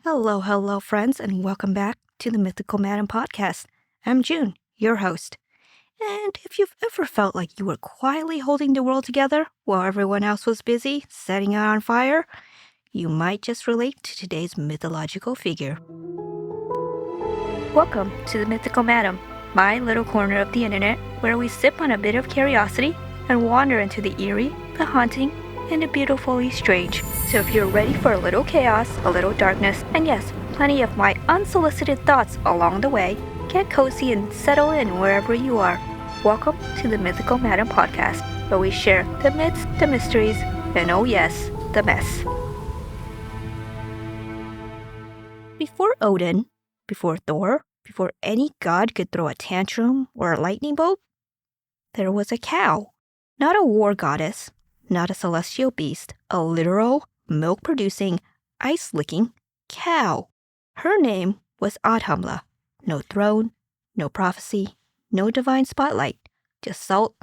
Hello, friends, and welcome back to the Mythical Madam Podcast. I'm June, your host. And if you've ever felt like you were quietly holding the world together while everyone else was busy setting it on fire, you might just relate to today's mythological figure. Welcome to the Mythical Madam, my little corner of the internet where we sip on a bit of curiosity and wander into the eerie, the haunting, and the beautifully strange. So if you're ready for a little chaos, a little darkness, and yes, plenty of my unsolicited thoughts along the way, get cozy and settle in wherever you are. Welcome to the Mythical Madam Podcast, where we share the myths, the mysteries, and oh yes, the mess. Before Odin, before Thor, before any god could throw a tantrum or a lightning bolt, there was a cow. Not a war goddess, not a celestial beast, a literal, milk-producing, ice-licking cow. Her name was Adhamla. No throne, no prophecy, no divine spotlight, just salt,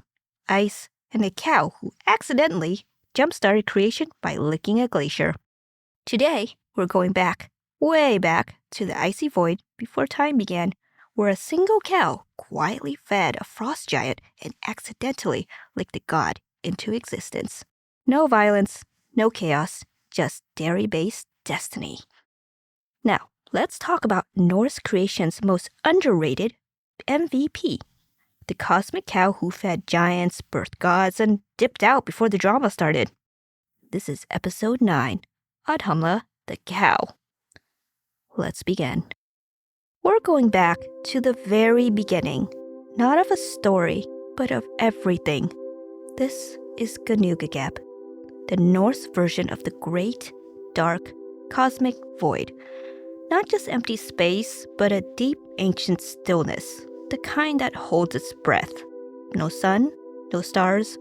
ice, and a cow who accidentally jump-started creation by licking a glacier. Today, we're going back, way back, to the icy void before time began, where a single cow quietly fed a frost giant and accidentally licked a god into existence. No violence, no chaos, just dairy-based destiny. Now, let's talk about Norse creation's most underrated MVP, the cosmic cow who fed giants, birthed gods, and dipped out before the drama started. This is episode 9, Adhamla the Cow. Let's begin. We're going back to the very beginning, not of a story, but of everything. This is Ginnungagap, the Norse version of the great, dark, cosmic void. Not just empty space, but a deep, ancient stillness, the kind that holds its breath. No sun, no stars,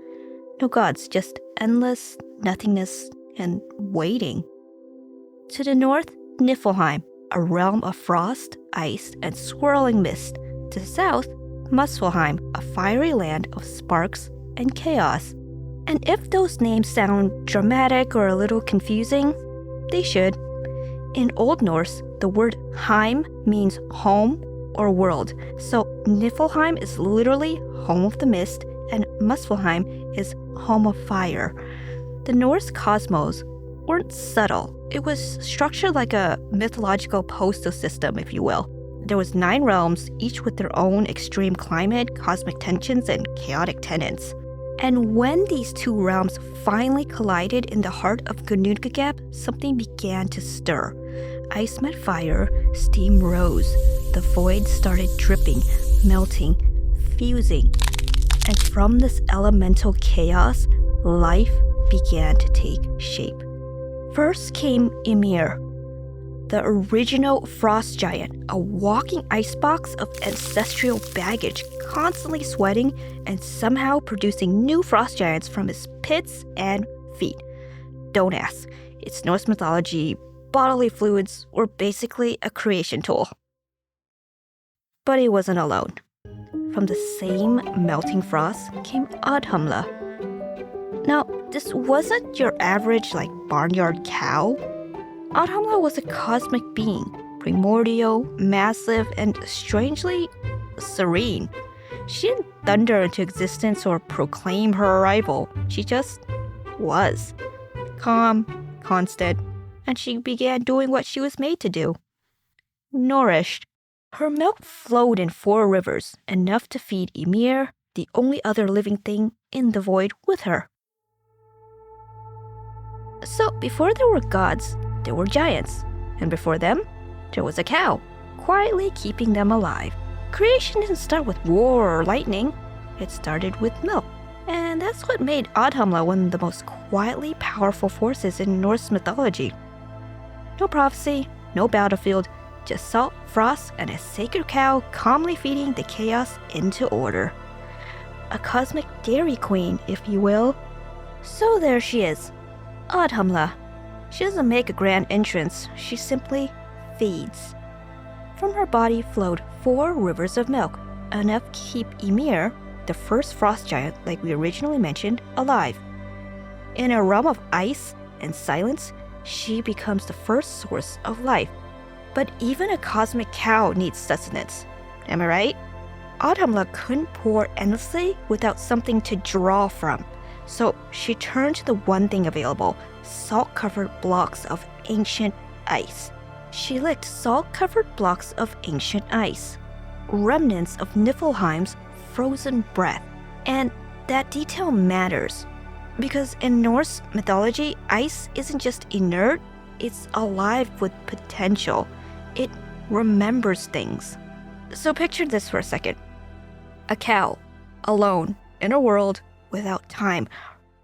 no gods, just endless nothingness and waiting. To the north, Niflheim, a realm of frost, ice, and swirling mist. To the south, Muspelheim, a fiery land of sparks and chaos. And if those names sound dramatic or a little confusing, they should. In Old Norse, the word heim means home or world, so Niflheim is literally home of the mist, and Muspelheim is home of fire. The Norse cosmos weren't subtle. It was structured like a mythological postal system, if you will. There was 9 realms, each with their own extreme climate, cosmic tensions, and chaotic tenets. And when these 2 realms finally collided in the heart of Ginnungagap, something began to stir. Ice met fire, steam rose. The void started dripping, melting, fusing. And from this elemental chaos, life began to take shape. First came Ymir, the original frost giant, a walking icebox of ancestral baggage, constantly sweating and somehow producing new frost giants from his pits and feet. Don't ask. It's Norse mythology, bodily fluids, or basically a creation tool. But he wasn't alone. From the same melting frost came Adhamla. Now, this wasn't your average, barnyard cow. Adhamla was a cosmic being, primordial, massive, and strangely serene. She didn't thunder into existence or proclaim her arrival. She just was. Calm, constant, and she began doing what she was made to do. Nourished. Her milk flowed in 4 rivers, enough to feed Ymir, the only other living thing in the void with her. So, before there were gods, there were giants, and before them, there was a cow, quietly keeping them alive. Creation didn't start with war or lightning, it started with milk. And that's what made Adhamla one of the most quietly powerful forces in Norse mythology. No prophecy, no battlefield, just salt, frost, and a sacred cow calmly feeding the chaos into order. A cosmic dairy queen, if you will. So there she is, Adhamla. She doesn't make a grand entrance, she simply feeds. From her body flowed 4 rivers of milk, enough to keep Ymir, the first frost giant like we originally mentioned, alive. In a realm of ice and silence, she becomes the first source of life, But even a cosmic cow needs sustenance. Am I right? Adhamla couldn't pour endlessly without something to draw from. So she turned to the one thing available, salt-covered blocks of ancient ice. She licked salt-covered blocks of ancient ice, remnants of Niflheim's frozen breath. And that detail matters, because in Norse mythology, ice isn't just inert, it's alive with potential. It remembers things. So picture this for a second. A cow, alone, in a world without time,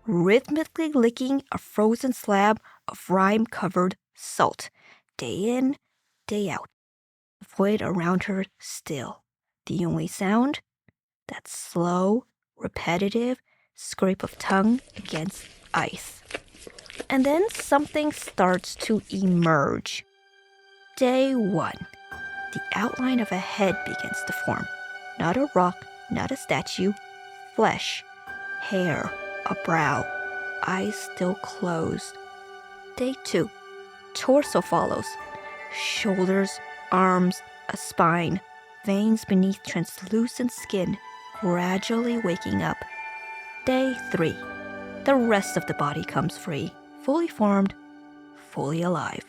rhythmically licking a frozen slab of rime-covered salt, day in, day out. The void around her still. The only sound? That slow, repetitive scrape of tongue against ice. And then something starts to emerge. Day 1. The outline of a head begins to form. Not a rock, not a statue. Flesh, hair, a brow, eyes still closed. Day 2. Torso follows. Shoulders, arms, a spine, veins beneath translucent skin, gradually waking up. Day 3. The rest of the body comes free, fully formed, fully alive.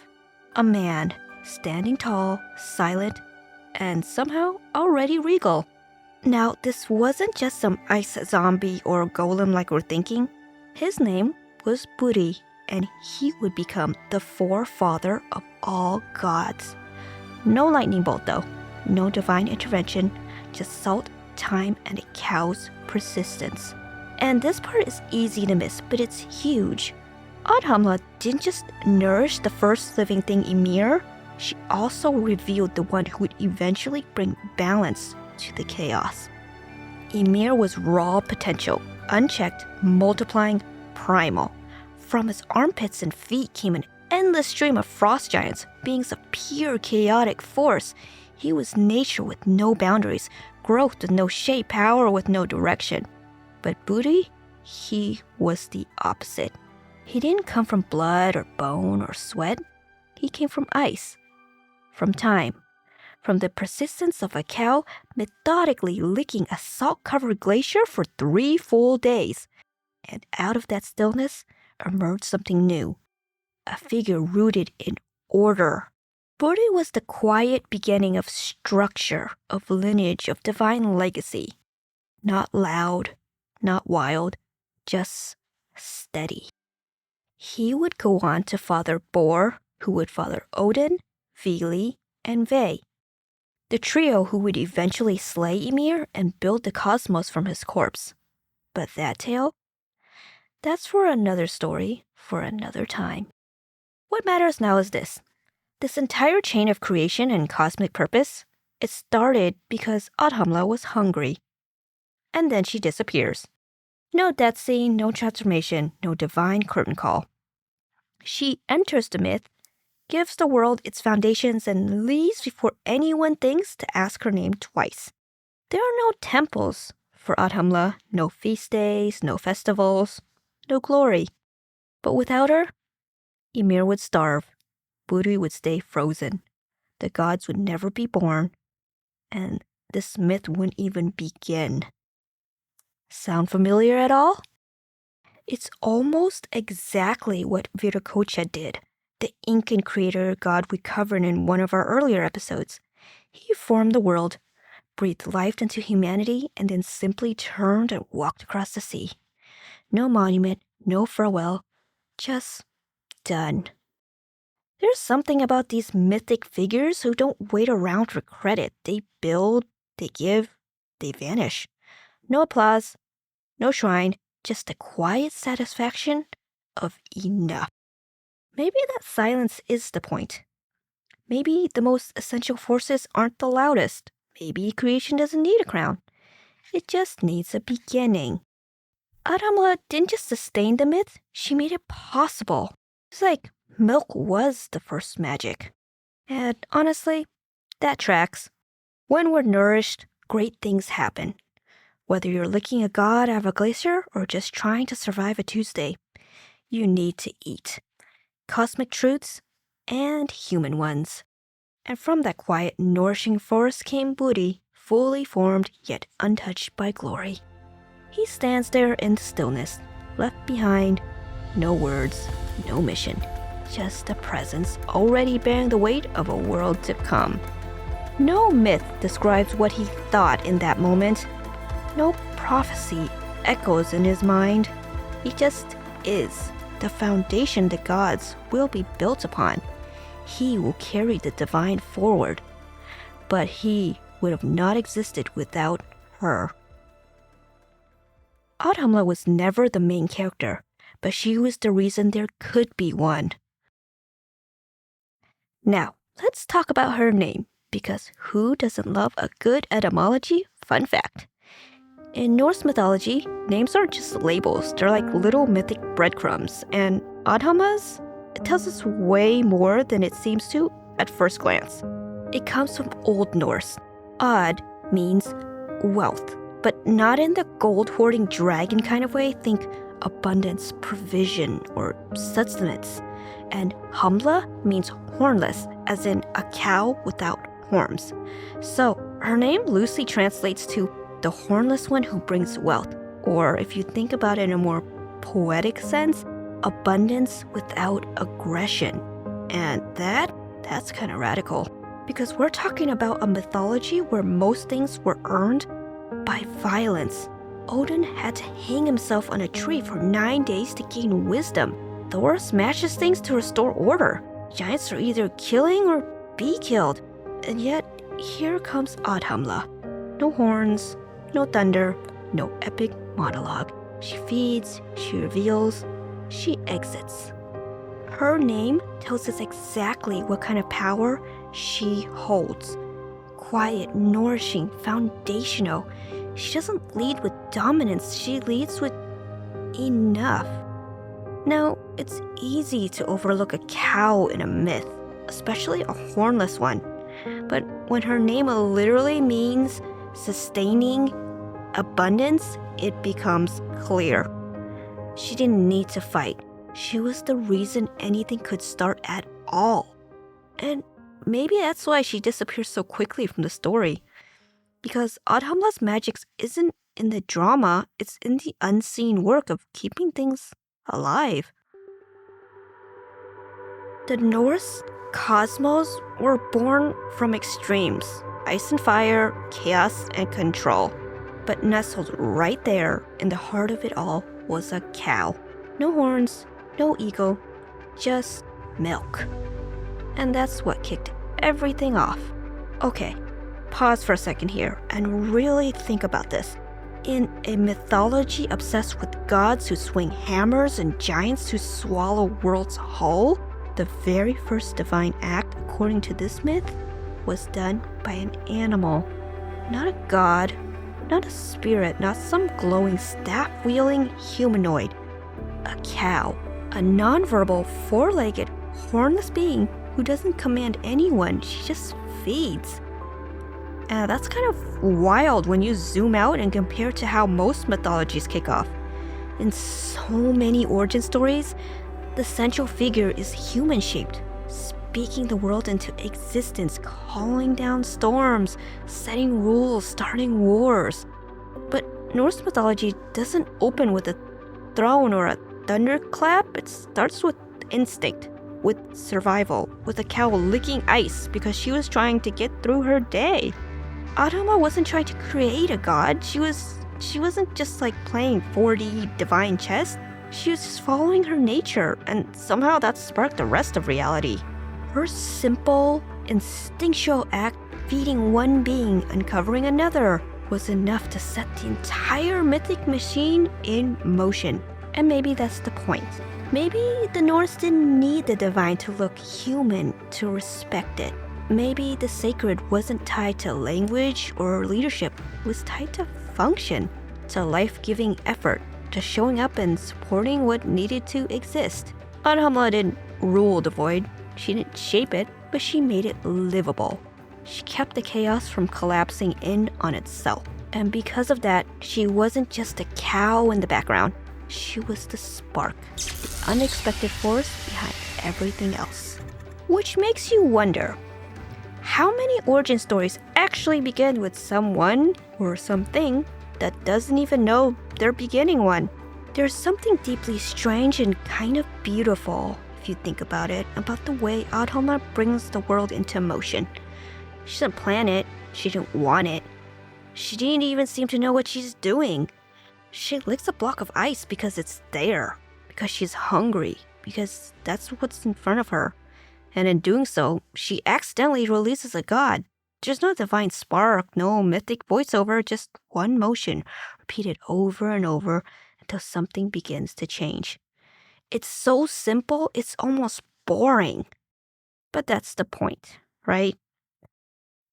A man, standing tall, silent, and somehow already regal. Now, this wasn't just some ice zombie or golem like we're thinking. His name was Budi, and he would become the forefather of all gods. No lightning bolt though, no divine intervention, just salt, time, and a cow's persistence. And this part is easy to miss, but it's huge. Adhamla didn't just nourish the first living thing Ymir, she also revealed the one who would eventually bring balance to the chaos. Ymir was raw potential, unchecked, multiplying, primal. From his armpits and feet came an endless stream of frost giants, beings of pure chaotic force. He was nature with no boundaries, growth with no shape, power with no direction. But Budi, he was the opposite. He didn't come from blood or bone or sweat. He came from ice, from time, from the persistence of a cow methodically licking a salt-covered glacier for 3 full days. And out of that stillness emerged something new, a figure rooted in order. Budi was the quiet beginning of structure, of lineage, of divine legacy. Not loud, not wild, just steady. He would go on to father Bor, who would father Odin, Vili, and Ve, the trio who would eventually slay Ymir and build the cosmos from his corpse. But that tale? That's for another story, for another time. What matters now is this. This entire chain of creation and cosmic purpose, it started because Adhamla was hungry. And then she disappears. No death scene, no transformation, no divine curtain call. She enters the myth, gives the world its foundations, and leaves before anyone thinks to ask her name twice. There are no temples for Adhamla, no feast days, no festivals, no glory. But without her, Ymir would starve, Budi would stay frozen, the gods would never be born, and this myth wouldn't even begin. Sound familiar at all? It's almost exactly what Viracocha did, the Incan creator god we covered in one of our earlier episodes. He formed the world, breathed life into humanity, and then simply turned and walked across the sea. No monument, no farewell, just done. There's something about these mythic figures who don't wait around for credit. They build, they give, they vanish. No applause, no shrine, just the quiet satisfaction of enough. Maybe that silence is the point. Maybe the most essential forces aren't the loudest. Maybe creation doesn't need a crown. It just needs a beginning. Adhamla didn't just sustain the myth, she made it possible. It's like milk was the first magic. And honestly, that tracks. When we're nourished, great things happen. Whether you're licking a god out of a glacier or just trying to survive a Tuesday, you need to eat. Cosmic truths and human ones. And from that quiet, nourishing forest came Budi, fully formed yet untouched by glory. He stands there in the stillness, left behind, no words, no mission, just a presence already bearing the weight of a world to come. No myth describes what he thought in that moment. No prophecy echoes in his mind. He just is, the foundation the gods will be built upon. He will carry the divine forward. But he would have not existed without her. Adhamla was never the main character, but she was the reason there could be one. Now, let's talk about her name, because who doesn't love a good etymology? Fun fact. In Norse mythology, names aren't just labels, they're like little mythic breadcrumbs, and Adhamla's, it tells us way more than it seems to at first glance. It comes from Old Norse. Ad means wealth, but not in the gold-hoarding dragon kind of way. Think abundance, provision, or sustenance. And Humla means hornless, as in a cow without horns. So her name loosely translates to the hornless one who brings wealth, or if you think about it in a more poetic sense, abundance without aggression. And that's kind of radical, because we're talking about a mythology where most things were earned by violence. Odin had to hang himself on a tree for 9 days to gain wisdom. Thor smashes things to restore order. Giants are either killing or be killed. And yet, here comes Adhamla. No horns, no thunder, no epic monologue. She feeds, she reveals, she exits. Her name tells us exactly what kind of power she holds. Quiet, nourishing, foundational. She doesn't lead with dominance, she leads with enough. Now, it's easy to overlook a cow in a myth, especially a hornless one. But when her name literally means sustaining abundance, it becomes clear. She didn't need to fight. She was the reason anything could start at all. And maybe that's why she disappears so quickly from the story. Because Adhamla's magic isn't in the drama, it's in the unseen work of keeping things alive. The Norse cosmos were born from extremes: ice and fire, chaos and control. But nestled right there in the heart of it all was a cow. No horns, no ego, just milk. And that's what kicked everything off. Okay, pause for a second here and really think about this. In a mythology obsessed with gods who swing hammers and giants who swallow worlds whole, the very first divine act, according to this myth, was done by an animal. Not a god, not a spirit, not some glowing staff-wielding humanoid. A cow, a non-verbal, four-legged, hornless being who doesn't command anyone, she just feeds. That's kind of wild when you zoom out and compare to how most mythologies kick off. In so many origin stories, the central figure is human-shaped, speaking the world into existence, calling down storms, setting rules, starting wars. But Norse mythology doesn't open with a throne or a thunderclap. It starts with instinct, with survival, with a cow licking ice because she was trying to get through her day. Adhamla wasn't trying to create a god. She wasn't just like playing 4D divine chess. She was just following her nature, and somehow that sparked the rest of reality. Her simple, instinctual act, feeding one being, uncovering another, was enough to set the entire mythic machine in motion. And maybe that's the point. Maybe the Norse didn't need the divine to look human to respect it. Maybe the sacred wasn't tied to language or leadership. It was tied to function, to life-giving effort, to showing up and supporting what needed to exist. Adhamla didn't rule the void. She didn't shape it, but she made it livable. She kept the chaos from collapsing in on itself. And because of that, she wasn't just a cow in the background. She was the spark, the unexpected force behind everything else. Which makes you wonder, How many origin stories actually begin with someone or something that doesn't even know they're beginning one? There's something deeply strange and kind of beautiful, if you think about it, about the way Adhamla brings the world into motion. She didn't plan it. She didn't want it. She didn't even seem to know what she's doing. She licks a block of ice because it's there, because she's hungry, because that's what's in front of her. And in doing so, she accidentally releases a god. There's no divine spark, no mythic voiceover, just one motion, repeated over and over until something begins to change. It's so simple, it's almost boring. But that's the point, right?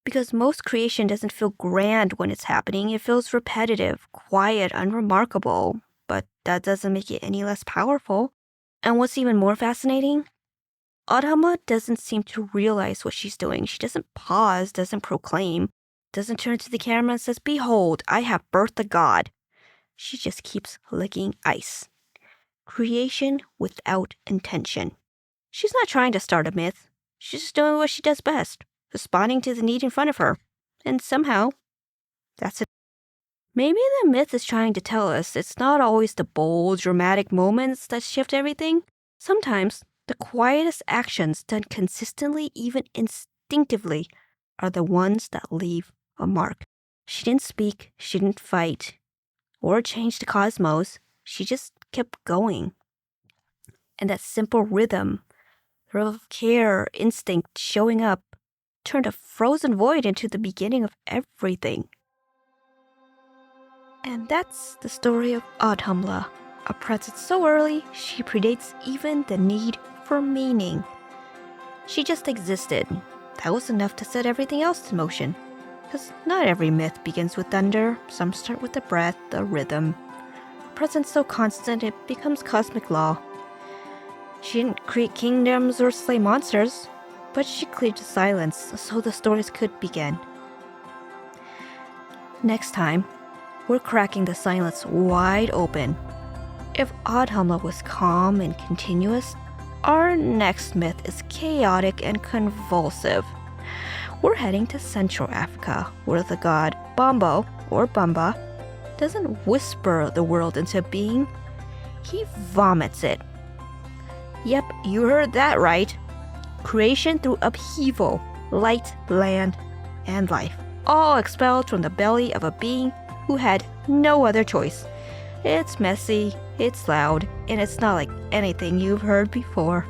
Because most creation doesn't feel grand when it's happening. It feels repetitive, quiet, unremarkable. But that doesn't make it any less powerful. And what's even more fascinating? Adhamla doesn't seem to realize what she's doing. She doesn't pause, doesn't proclaim, doesn't turn to the camera and says, "Behold, I have birthed a god." She just keeps licking ice. Creation without intention. She's not trying to start a myth. She's just doing what she does best, responding to the need in front of her. And somehow, that's it. Maybe the myth is trying to tell us it's not always the bold, dramatic moments that shift everything. Sometimes, the quietest actions done consistently, even instinctively, are the ones that leave a mark. She didn't speak, she didn't fight, or change the cosmos. She just kept going. And that simple rhythm, of care, instinct showing up, turned a frozen void into the beginning of everything. And that's the story of Adhamla, a presence so early she predates even the need for meaning. She just existed. That was enough to set everything else in motion. Because not every myth begins with thunder. Some start with the breath, the rhythm. A presence so constant it becomes cosmic law. She didn't create kingdoms or slay monsters, but she cleared the silence so the stories could begin. Next time, we're cracking the silence wide open. If Adhamla was calm and continuous, our next myth is chaotic and convulsive. We're heading to Central Africa, where the god Bombo, or Bamba, doesn't whisper the world into being, he vomits it. Yep, you heard that right. Creation through upheaval, light, land, and life, all expelled from the belly of a being who had no other choice. It's messy, it's loud, and it's not like anything you've heard before.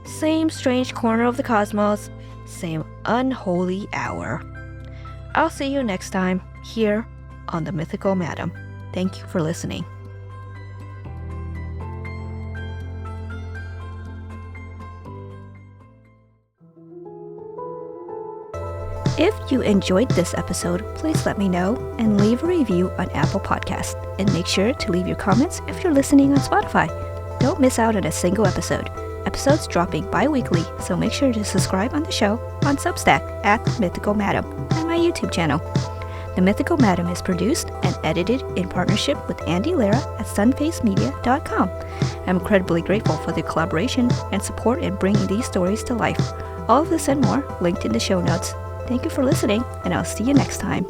Same strange corner of the cosmos, same unholy hour. I'll see you next time here on the Mythical Madam. Thank you for listening. If you enjoyed this episode, please let me know and leave a review on Apple Podcasts. And make sure to leave your comments if you're listening on Spotify. Don't miss out on a single episode. Episodes dropping bi-weekly, so make sure to subscribe on the show on Substack at Mythical Madam and my YouTube channel. The Mythical Madam is produced and edited in partnership with Andy Lara at sunfacemedia.com. I'm incredibly grateful for the collaboration and support in bringing these stories to life. All of this and more linked in the show notes. Thank you for listening, and I'll see you next time.